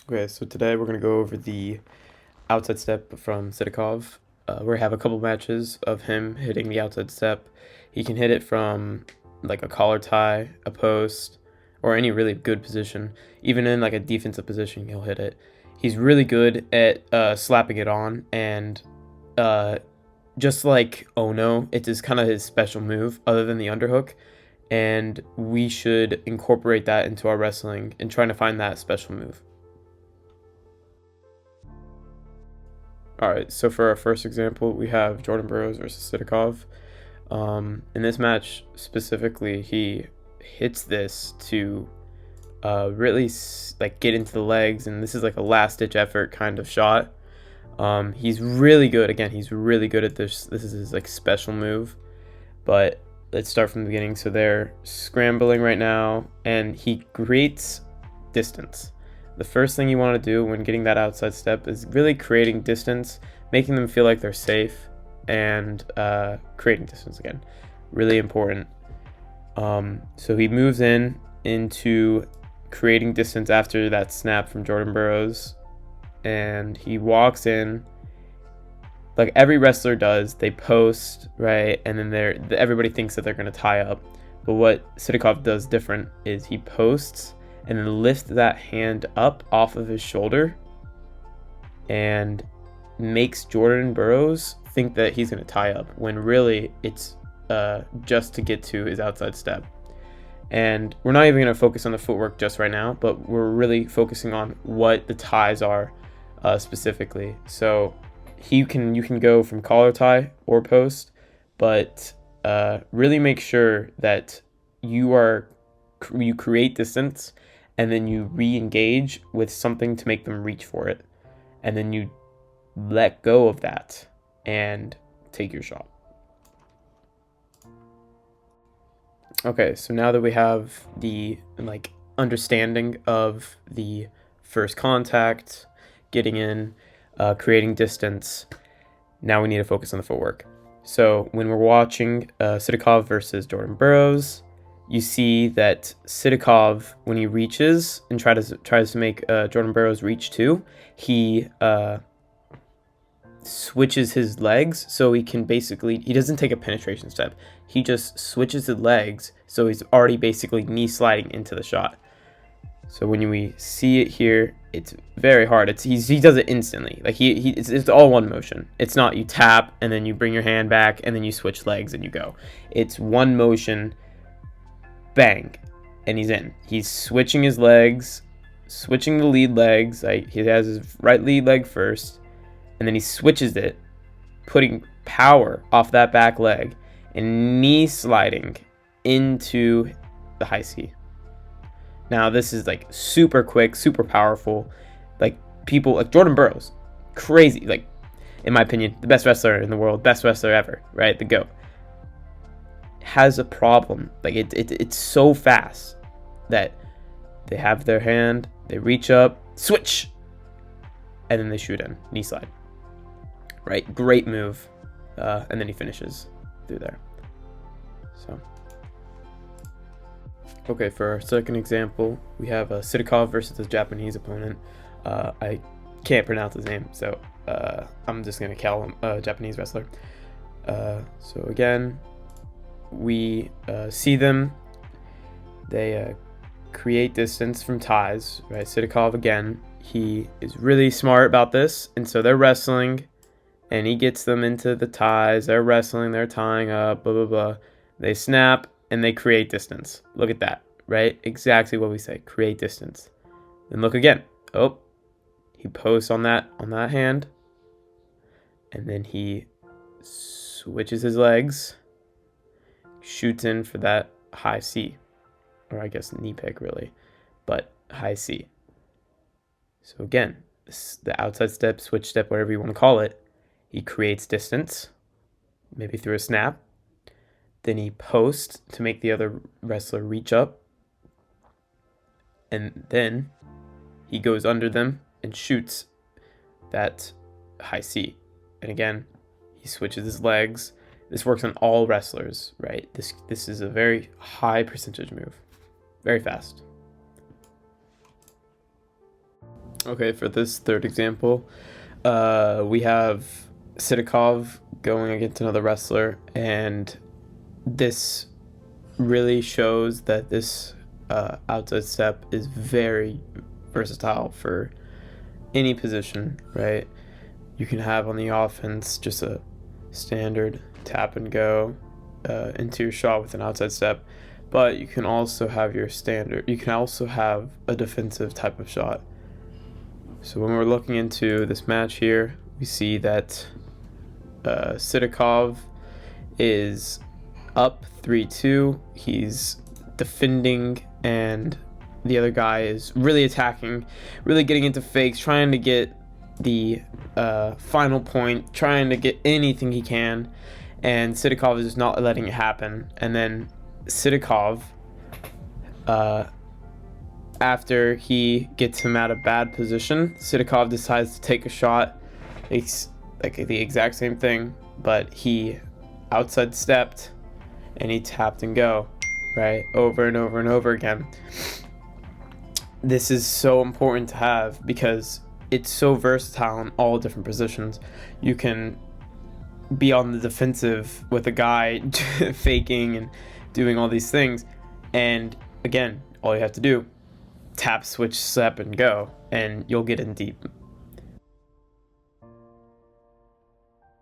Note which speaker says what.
Speaker 1: Okay, so today we're going to go over the outside step from Sidakov. We have a couple matches of him hitting the outside step. He can hit it from like a collar tie, a post, or any really good position. Even in like a defensive position, he'll hit it. He's really good at slapping it on, and uh, just like oh no, it is kind of his special move other than the underhook. And we should incorporate that into our wrestling and trying to find that special move. All right, so for our first example, we have Jordan Burroughs versus Sidakov. In this match specifically, he hits this to really like get into the legs, and this is like a last-ditch effort kind of shot. He's really good. Again, he's really good at this. This is his like special move. But let's start from the beginning. So they're scrambling right now, and he creates distance. The first thing you want to do when getting that outside step is really creating distance, making them feel like they're safe, and creating distance again. Really important. So he moves into creating distance after that snap from Jordan Burroughs, and he walks in like every wrestler does. They post, right, and then everybody thinks that they're going to tie up. But what Sidakov does different is he posts and then lift that hand up off of his shoulder and makes Jordan Burroughs think that he's going to tie up, when really it's just to get to his outside step. And we're not even going to focus on the footwork just right now, but we're really focusing on what the ties are specifically. So you can go from collar tie or post, but really make sure that you create distance, and then you re-engage with something to make them reach for it, and then you let go of that and take your shot. Okay, so now that we have the like understanding of the first contact, getting in, creating distance, now we need to focus on the footwork. So when we're watching Sidakov versus Jordan Burroughs, you see that Sidakov, when he reaches and tries to make Jordan Burroughs reach too, he switches his legs, so he doesn't take a penetration step. He just switches his legs, so he's already basically knee sliding into the shot. So when we see it here, it's very hard. He does it instantly. Like it's all one motion. It's not you tap and then you bring your hand back and then you switch legs and you go. It's one motion, bang, and he's in. He's switching his legs, switching the lead legs. He has his right lead leg first, and then he switches it, putting power off that back leg and knee sliding into the high C. Now this is like super quick, super powerful. Like people like Jordan Burroughs, crazy. Like in my opinion, the best wrestler in the world, best wrestler ever, right? The GOAT. Has a problem. Like it's so fast that they have their hand, they reach up, switch, and then they shoot in, knee slide. Right, great move, and then he finishes through there. So, okay, for our second example, we have Sidakov versus a Japanese opponent. I can't pronounce his name, so I'm just gonna call him a Japanese wrestler. So again, we see them. They create distance from ties, right? Sidakov, again, he is really smart about this, and so they're wrestling, and he gets them into the ties. They're wrestling, they're tying up, blah, blah, blah. They snap, and they create distance. Look at that, right? Exactly what we say, create distance. And look again. Oh, he posts on that hand, and then he switches his legs, shoots in for that high C, or I guess knee pick really, but high C. So again, the outside step, switch step, whatever you want to call it, he creates distance, maybe through a snap. Then he posts to make the other wrestler reach up, and then he goes under them and shoots that high C. And again, he switches his legs. This works on all wrestlers, right? This is a very high percentage move. Very fast. Okay, for this third example, we have Sidakov going against another wrestler, and this really shows that this outside step is very versatile for any position, right? You can have on the offense just a standard tap and go into your shot with an outside step, but you can also have you can also have a defensive type of shot. So when we're looking into this match here, we see that Sidakov is up 3-2. He's defending, and the other guy is really attacking, really getting into fakes, trying to get the final point, trying to get anything he can, and Sidakov is just not letting it happen. And then Sidakov, after he gets him out of bad position, Sidakov decides to take a shot. It's like the exact same thing, but he outside stepped and he tapped and go, right? Over and over and over again. This is so important to have because it's so versatile in all different positions. You can be on the defensive with a guy faking and doing all these things, and again, all you have to do, tap, switch, step, and go, and you'll get in deep